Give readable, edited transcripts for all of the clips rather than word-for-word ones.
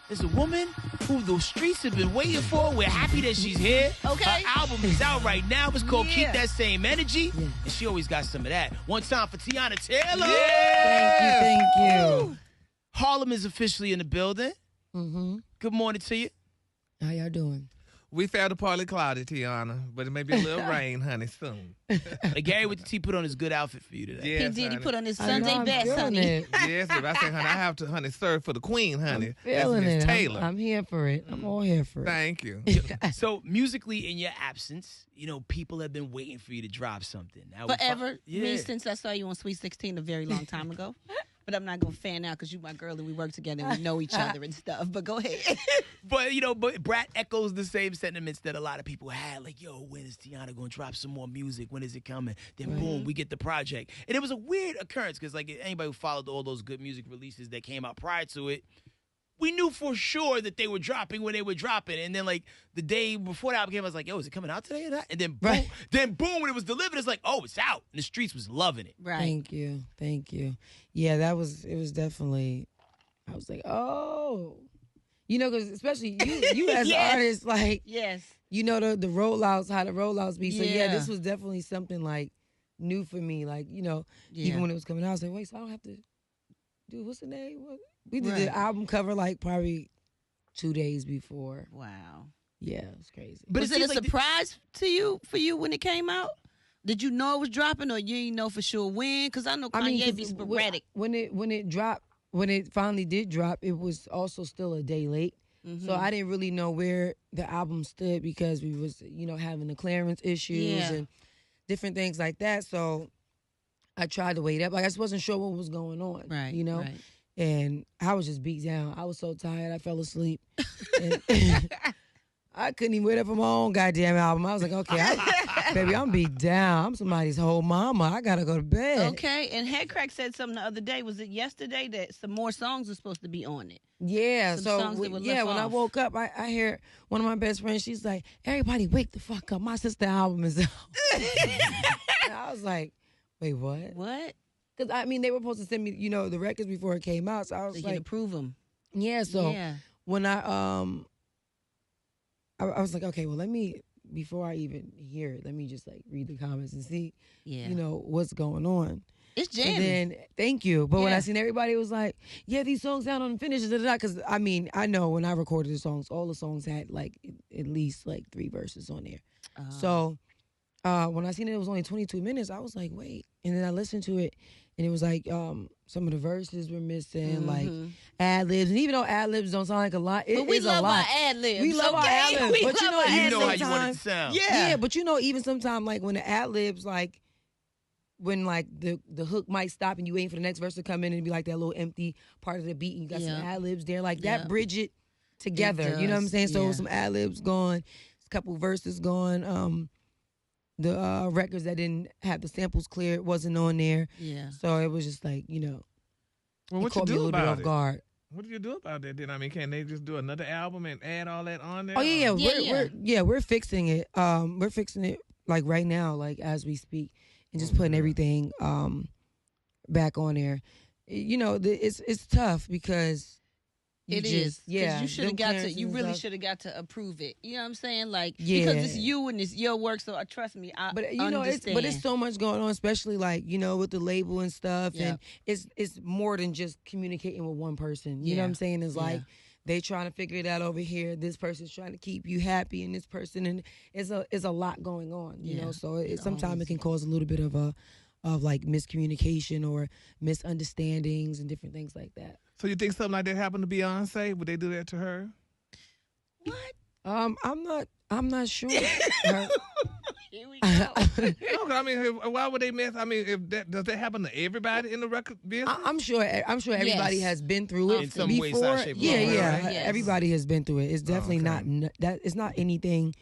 There's a woman who the streets have been waiting for. We're happy that she's here. Okay. Her album is out right now. It's called Yeah. Keep That Same Energy. Yeah. And she always got some of that. One time for Teyana Taylor. Thank you. Harlem is officially in the building. Mm-hmm. Good morning to you. How y'all doing? We found a partly cloudy, Teyana, but it may be a little rain, honey, soon. Gary with the T put on his good outfit for you today. Yes, He did. He honey. put on his I know, Sunday I'm best, feeling honey. it. Yes, but I say, honey, I have to, honey, serve for the queen, honey. Feeling That's Miss it. Taylor. I'm here for it. I'm all here for it. Thank you. So musically, in your absence, people have been waiting for you to drop something. Now, Forever. Yeah. Me since I saw you on Sweet 16 a very long time ago. But I'm not going to fan out because you my girl and we work together and we know each other and stuff. But go ahead. But Brat echoes the same sentiments that a lot of people had. Like, yo, when is Teyana going to drop some more music? When is it coming? Then boom, we get the project. And it was a weird occurrence because, like, anybody who followed all those good music releases that came out prior to it, we knew for sure that they were dropping when they were dropping. And then, like, the day before the album came, I was like, yo, is it coming out today or not? And then boom, Right. when it was delivered, it's like, oh, it's out. And the streets was loving it. Right. Thank you. Yeah, it was definitely, I was like, oh. Because especially you as Yes. an artist, like, Yes. the rollouts, how the rollouts be. So, Yeah. this was definitely something, like, new for me. Like, even when it was coming out, I was like, wait, so I don't have to do, what's the name? We did the album cover, like, probably 2 days before. Wow. Yeah, it was crazy. But Was it it a seems like surprise for you when it came out? Did you know it was dropping or you didn't know for sure when? Because I know Kanye 'cause be sporadic. when it dropped, when it finally did drop, it was also still a day late. Mm-hmm. So I didn't really know where the album stood because we was, having the clearance issues and different things like that. So I tried to wait up. Like, I just wasn't sure what was going on. Right. Right. And I was just beat down. I was so tired. I fell asleep. And I couldn't even wait up for my own goddamn album. I was like, okay, baby, I'm beat down. I'm somebody's whole mama. I got to go to bed. Okay, and Headkrack said something the other day. Was it yesterday that some more songs were supposed to be on it? Yeah, Some so songs that were left when I off. woke up, I hear one of my best friends. She's like, "Everybody, wake the fuck up! My sister album is out." And I was like, "Wait, what?" What? Because they were supposed to send me, the records before it came out. So I So was you like, to prove them. "Yeah." So Yeah. when I was like, "Okay, well, before I even hear it, let me just like read the comments and see, Yeah. what's going on." It's And jamming. then, thank you. But when Yeah. I seen everybody was like, yeah, these songs sound unfinished, because, I know when I recorded the songs, all the songs had, like, at least, like, 3 verses on there. So when I seen it was only 22 minutes, I was like, wait. And then I listened to it, and it was like some of the verses were missing, like, ad-libs. And even though ad-libs don't sound like a lot, it But we is love a lot. our ad-libs. We love our okay? ad-libs. We But love our ad-libs You know how you want it to sometimes- sound. Yeah. But even sometimes, like, when the ad-libs, like, when like the hook might stop and you waiting for the next verse to come in and be like that little empty part of the beat and you got some ad libs there, like Yeah. that bridge it together. You know what I'm does, saying? So yeah. some ad libs gone, a couple verses gone. The records that didn't have the samples cleared wasn't on there. Yeah. So it was just like, Well, it what you caught me a do little bit about off it? guard. What do you do about that then? Can they just do another album and add all that on there? Oh yeah, Yeah, we're fixing it. We're fixing it like right now, like as we speak, and just putting everything back on there. It's tough because It is. just, yeah. You should have them got to. clearances You and really stuff. should have got to approve it. You know what I'm saying? Like, Yeah. because it's you and it's your work. So trust me, I But understand. it's so much going on, especially like with the label and stuff, Yeah. and it's more than just communicating with one person. You know what I'm saying? It's like they trying to figure it out over here. This person's trying to keep you happy, and this person, and it's a lot going on. You know, so sometimes it can cause a little bit of like miscommunication or misunderstandings and different things like that. So you think something like that happened to Beyonce? Would they do that to her? What? I'm not sure. Here we go. No, why would they mess? Does that happen to everybody in the record business? I'm sure everybody Yes. has been through it In some way, before. size, shape, or yeah, form, yeah. right? Yes. Everybody has been through it. It's definitely okay. it's not anything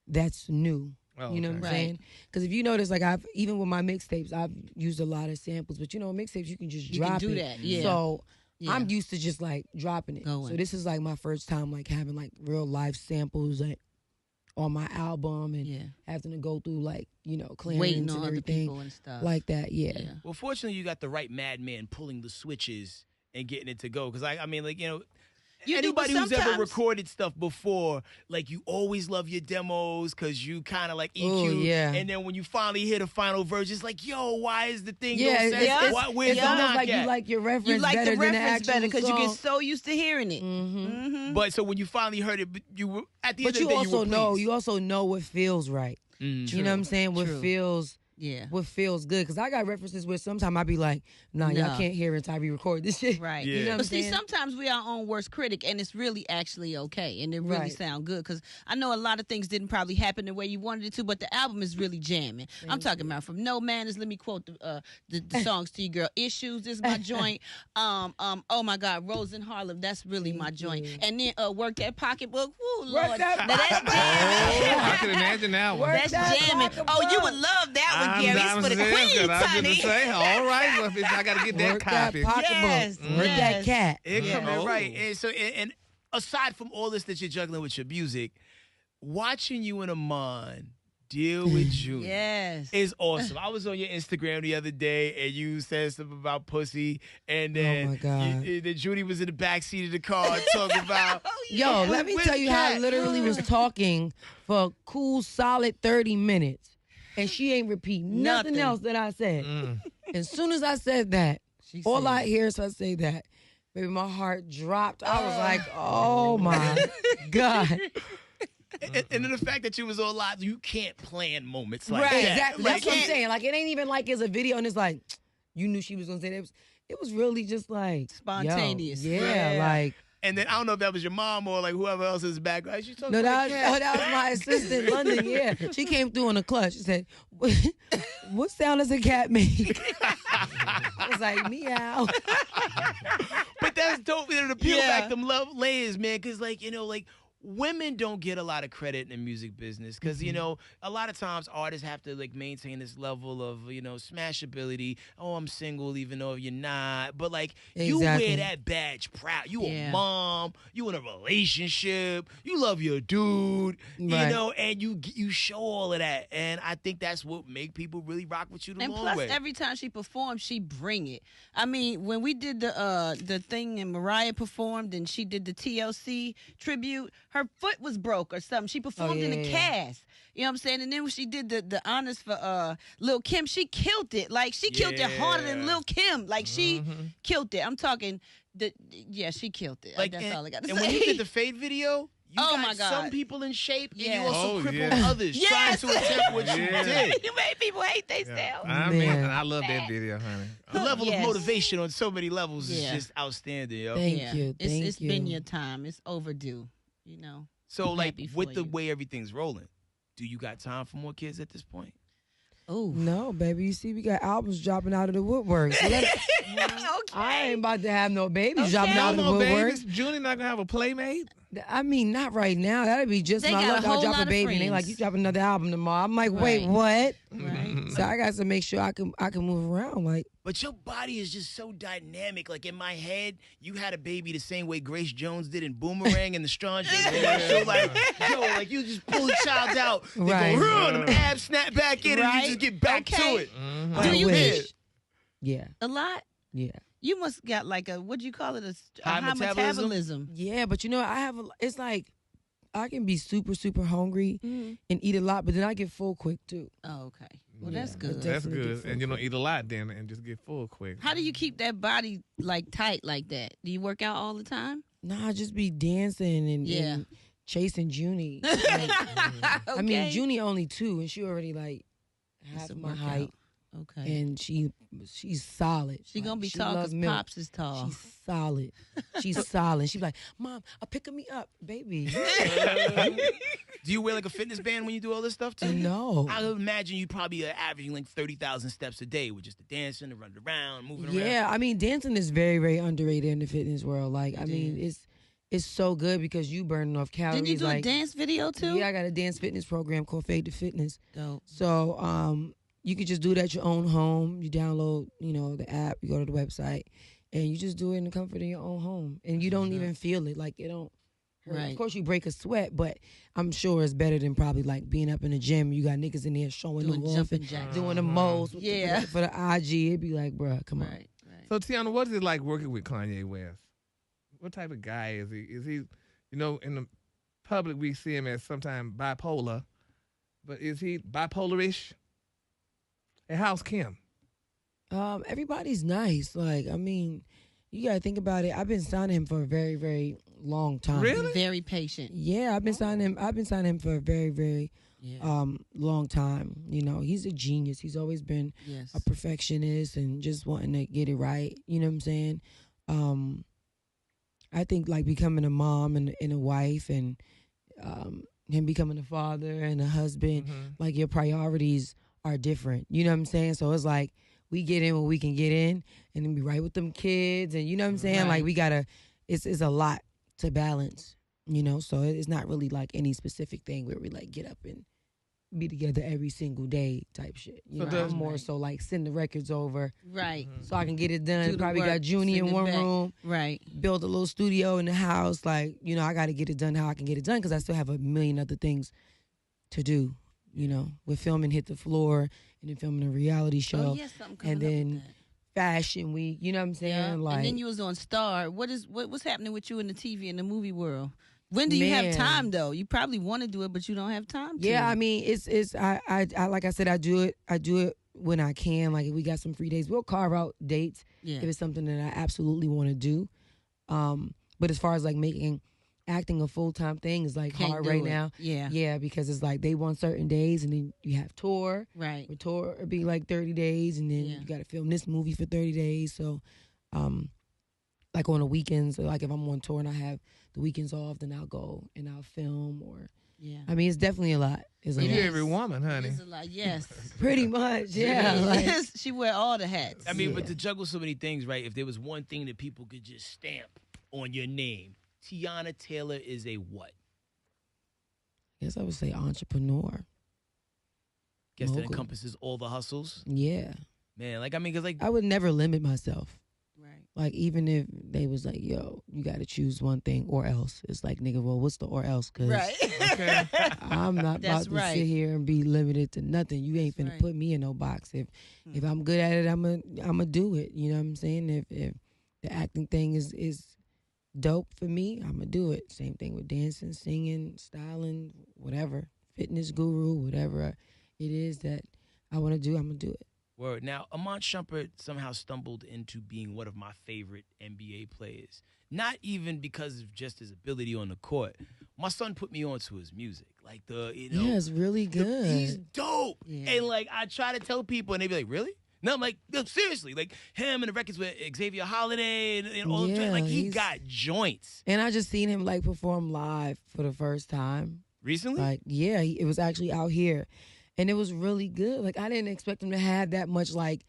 that's new. Oh, You know okay. what I'm Right. saying? Because if you notice, like even with my mixtapes, I've used a lot of samples. But mixtapes you can just You can drop do it. that, yeah. So Yeah. I'm used to just like dropping it. Going. So this is like my first time like having like real live samples like on my album and having to go through like clearance Waiting and on other everything people and stuff. like that. Yeah. Well, fortunately, you got the right madman pulling the switches and getting it to go. Because I mean, like, you know, You do, but anybody who's ever sometimes- recorded stuff before, like, you always love your demos because you kind of like EQ. Oh, yeah. And then when you finally hear the final verse, it's like, yo, why is the thing Yeah, no sense? it's- Where's It's the almost knock like at? you like your reference You like better the than the reference actual better because you get song. so used to hearing it. But so when you finally heard it, you were at the end But of you the day, also you were know, pleased. you also know what feels right. You know what I'm saying? What True. feels Yeah. what feels good. Because I got references where sometimes I be like, nah, No. y'all can't hear it until I record this shit. Right. Yeah. You know what But I'm see, saying? sometimes we are our own worst critic, and it's really actually okay, and it really Right. sound good. Because I know a lot of things didn't probably happen the way you wanted it to, but the album is really jamming. I'm talking about from No Manners. Let me quote the songs to you, girl. Issues is my joint. Oh my God, Rose in Harlem. That's really my joint. you. And then Work That Pocketbook. Woo, Work Lord. That Now that's Oh, jamming. I can imagine that one. Work That's that jamming. Oh, you would pocketbook. love that one, Gary. It's for the queens, I was honey. going to say, all right, well, I got to get that Work copy. that pocketbook. Yes, Work yes. that cat. It Yeah. coming Oh. right. And so, and aside from all this that you're juggling with your music, watching you and Amon deal with Junior Yes. is awesome. I was on your Instagram the other day, and you said something about pussy, and then my God. then Judy was in the backseat of the car talking about. Yo, let me Where's tell you how I Cat? literally was talking for a cool solid 30 minutes. And she ain't repeat nothing Nothing. else that I said. Mm. As soon as I said that, She all said- I hear is I say that. Baby, my heart dropped. I was like, oh my God. And then the fact that you was on live, you can't plan moments like Right, that. exactly. Like, That's what I'm saying. Like, it ain't even like it's a video and it's like, you knew she was going to say that. It was really just like, yo, Spontaneous. yeah, Yeah. like. And then I don't know if that was your mom or like whoever else is back. Like, she talking No, like that was my assistant, London. Yeah, she came through in a clutch. She said, "What sound does a cat make?" I was like, "Meow." But that's dope. You know, to peel Yeah. back them love layers, man. Because, like, you know, like, women don't get a lot of credit in the music business. Because, you know, a lot of times artists have to, like, maintain this level of, you know, smashability. Oh, I'm single, even though you're not. But, like, you Exactly. wear that badge proud. You Yeah. a mom. You in a relationship. You love your dude. You Right. know, and you show all of that. And I think that's what make people really rock with you the And long plus, way. every time she performs, she bring it. I mean, when we did the thing and Mariah performed and she did the TLC tribute, her foot was broke or something. She performed in a yeah. cast. You know what I'm saying? And then when she did the honors for Lil Kim, she killed it. Like, she killed it harder than Yeah. Lil Kim. Like, she killed it. I'm talking, she killed it. Like, That's all I got to and say. when you did the Fade video, you Oh, got my God. some people in shape, and Yes. you also Oh, crippled yeah. others Yes. trying to attempt what you Yeah. did. You made people hate themselves. I mean, Man. I love that video, honey. The level Yes. of motivation on so many levels is Yeah. just outstanding, yo. Thank Yeah. you. Thank It's you. been your time. It's overdue. You know. So, I'm like, happy for with the you. way everything's rolling, do you got time for more kids at this point? Oh. No, baby. You see, we got albums dropping out of the woodwork. So I ain't about to have no babies dropping Okay. out No of the more woodwork. babies. Junior not gonna have a playmate. I mean, not right now. That'd be just They my got a luck. I'll whole drop lot a of baby, and they like, friends. you drop another album tomorrow. I'm like, wait, Right. what? Right. So I got to make sure I can move around. Like, But your body is just so dynamic. Like, in my head, you had a baby the same way Grace Jones did in Boomerang and the Strong J. So, like, yo, like, you just pull the child out, they Right. go, "Run," them abs snap back in, and Right. you just get back to Okay. it. Mm-hmm. I Do you wish. eat Yeah, a lot? yeah. You must got like a, what do you call it? A High high metabolism? metabolism. Yeah, but you know, it's like I can be super, super hungry Mhm. and eat a lot, but then I get full quick too. Oh, okay. Well, Yeah, that's but good. That's Definitely good. get And you full don't eat a lot then and just get full quick. How do you keep that body like tight like that? Do you work out all the time? Nah, I just be dancing Yeah. and chasing Junie. Like, I mean, Okay. Junie only 2, and she already like It's half a my workout. height, Okay. and she's solid. She gonna be she tall loves because milk. Pops is tall. She's solid. She's solid. She's like, Mom, picking me up, baby. Do you wear like a fitness band when you do all this stuff too? No. I would imagine you probably are averaging like 30,000 steps a day with just the dancing, the running around, moving around. Yeah, I mean, dancing is very, very underrated in the fitness world. Like, I mean, it's so good because you burning off calories. Didn't you do like, a dance video too? Yeah, I got a dance fitness program called Fade to Fitness. Dope. So, you could just do it at your own home. You download, the app. You go to the website, and you just do it in the comfort of your own home, and you don't even feel it. Like, it don't hurt. Right. Of course, you break a sweat, but I'm sure it's better than probably like being up in the gym. You got niggas in there showing Doing the off jumping and jacks. doing the most. Yeah. For the IG, it'd be like, bruh, come on. Right. Right. So Teyana, what is it like working with Kanye West? What type of guy is he? Is he, in the public we see him as sometimes bipolar, but is he bipolar-ish? And how's Kim? Everybody's nice. Like, I mean, you gotta think about it. I've been signing him for a very, very long time. Really? Very patient. Yeah, I've been signing him. I've been signing him for a very, very Yeah. long time. He's a genius. He's always been Yes. a perfectionist and just wanting to get it right. You know what I'm saying? I think like becoming a mom and a wife and him becoming a father and a husband, like your priorities are different. You know what I'm saying? So it's like we get in what we can get in and then be right with them kids. And you know what I'm saying? Right. Like we gotta, it's a lot to balance, so it's not really like any specific thing where we like get up and be together every single day type shit. I'm more so like send the records over Right. so I can get it done. Do the Probably work, got Junie send in it one back. room. Right. Build a little studio in the house. Like, I got to get it done how I can get it done because I still have a million other things to do, with filming Hit the Floor and then filming a reality show. Oh, yes, something coming and up then with that. Fashion Week, you know what I'm saying? Yeah. Like, And then you was on Star. What's happening with you in the TV and the movie world? When do you have Man. time though? You probably want to do it, but you don't have time to. yeah, I mean, I like I said, I do it when I can. Like if we got some free days, we'll carve out dates Yeah. if it's something that I absolutely want to do. But as far as like making acting a full-time thing is like Can't hard do right it. now. Yeah. Yeah, because it's like they want certain days and then you have tour. Right. With tour it'd be like 30 days and then Yeah. you got to film this movie for 30 days. So like on the weekends, like if I'm on tour and I have the weekends off, then I'll go and I'll film or Yeah. I mean, it's definitely a lot. It's a It lot. You're is. every woman, honey. It's a lot. Yes. Pretty much, yeah. Like, Yes. She wear all the hats. I mean, Yeah. but to juggle so many things, right? If there was one thing that people could just stamp on your name, Teyana Taylor is a what? I guess I would say entrepreneur. Guess that Mogul. encompasses all the hustles. Yeah. Man, because I would never limit myself. Right. Like, even if they was like, yo, you got to choose one thing or else. It's like, nigga, well, what's the or else? Because Right. Okay. I'm not That's about to right. sit here and be limited to nothing. You ain't That's finna right. put me in no box. If I'm good at it, I'ma do it. You know what I'm saying? If the acting thing is dope for me, I'ma do it. Same thing with dancing, singing, styling, whatever. Fitness guru, whatever it is that I want to do, I'ma do it. Word. Now, Amon Shumpert somehow stumbled into being one of my favorite NBA players. Not even because of just his ability on the court. My son put me onto his music. Like Yeah, it's really good. He's dope. Yeah. And like I try to tell people and they be like, really? No, I'm like, no, seriously. Like him and the records with Xavier Holiday and all the Yeah, like he he's- got joints. And I just seen him like perform live for the first time. Recently? Like, yeah, it was actually out here. And it was really good. Like, I didn't expect him to have that much, like,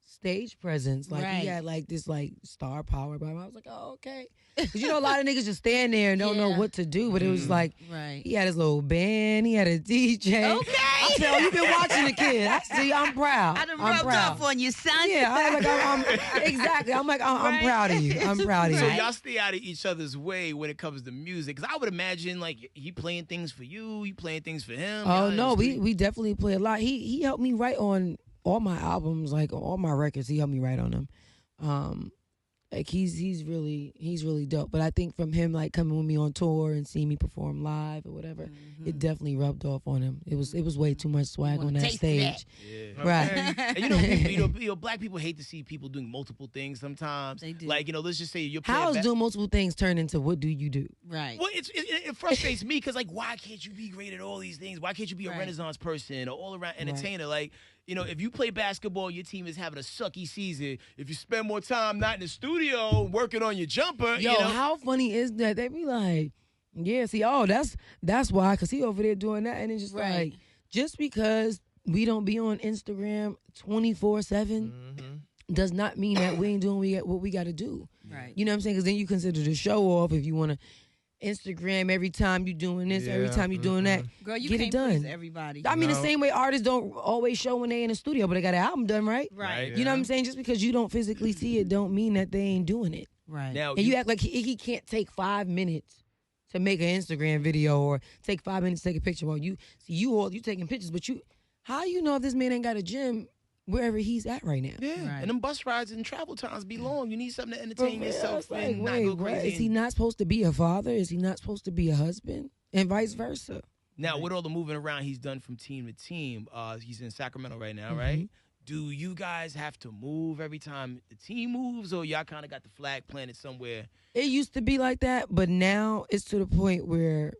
stage presence. Like, Right. he had, like, this, like, star power about him. I was like, oh, okay. Because, a lot of niggas just stand there and don't know Yeah. what to do. But it was like, Right. he had his little band. He had a DJ. Okay. I said, oh, you been watching the kid. I see, I'm proud. I done I'm rubbed proud. off on you, son. Yeah, I'm exactly. I'm like, I'm Right. proud of you. I'm proud of So you. y'all stay out of each other's way when it comes to music. Because I would imagine, like, he playing things for you playing things for him. Oh y'all in no, the we studio. we definitely play a lot. He helped me write on all my albums, like all my records. He helped me write on them. Like he's really dope. But I think from him like coming with me on tour and seeing me perform live or whatever, it definitely rubbed off on him. It was way too much swag wanna on that taste stage. that. Yeah. Right. And black people hate to see people doing multiple things sometimes. They do. Like, let's just say you're playing How is doing multiple things turn into what do you do? Right. Well, it frustrates me because, like, why can't you be great at all these things? Why can't you be a Right. Renaissance person or all-around entertainer? Like, if you play basketball, your team is having a sucky season. If you spend more time not in the studio working on your jumper, Yo, how funny is that? They be like, yeah, see, that's why, because he over there doing that. And it's just Right. like, just because we don't be on Instagram 24/7 does not mean that we ain't doing what we got to do. Right. You know what I'm saying? Because then you consider the show off if you want to Instagram every time you doing this, every Yeah, time you doing that. Girl, you Get it can't done. please everybody. I mean, the No. same way artists don't always show when they in the studio, but they got an album done, right? Right. You know what I'm saying? Just because you don't physically see it don't mean that they ain't doing it. Right. Now, And you act like he can't take 5 minutes to make an Instagram video or take 5 minutes to take a picture. Well, you taking pictures, but how you know if this man ain't got a gym wherever he's at right now. Yeah, Right. and them bus rides and travel times be long. You need something to For entertain real, yourself it's like, and not wait, go what? crazy. Is he not supposed to be a father? Is he not supposed to be a husband? And vice versa. Now, with all the moving around he's done from team to team, he's in Sacramento right now, Mm-hmm. right? Do you guys have to move every time the team moves, or y'all kind of got the flag planted somewhere? It used to be like that, but now it's to the point where,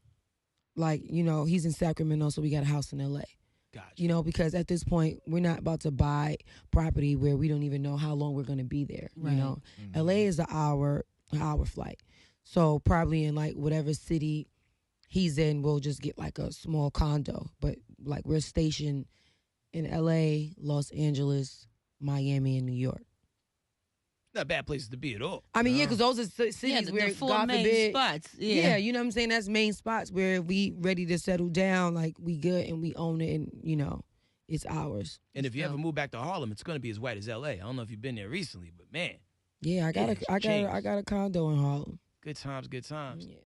like, you know, he's in Sacramento, so we got a house in L.A. Gotcha. You know, because at this point, we're not about to buy property where we don't even know how long we're going to be there. Right. You know, L.A. is an hour flight. So probably in, like, whatever city he's in, we'll just get, like, a small condo. But, like, we're stationed in L.A., Los Angeles, Miami, and New York. Not bad places to be at all. I mean, yeah, because those are cities Yeah, the where, 4 God main forbid, spots. yeah, you know what I'm saying? That's main spots where we ready to settle down, like we good and we own it, and you know, it's ours. And if you So- ever move back to Harlem, it's going to be as white as L.A. I don't know if you've been there recently, but man, Yeah, I got it's I changed. got a condo in Harlem. good times, good times. Yeah.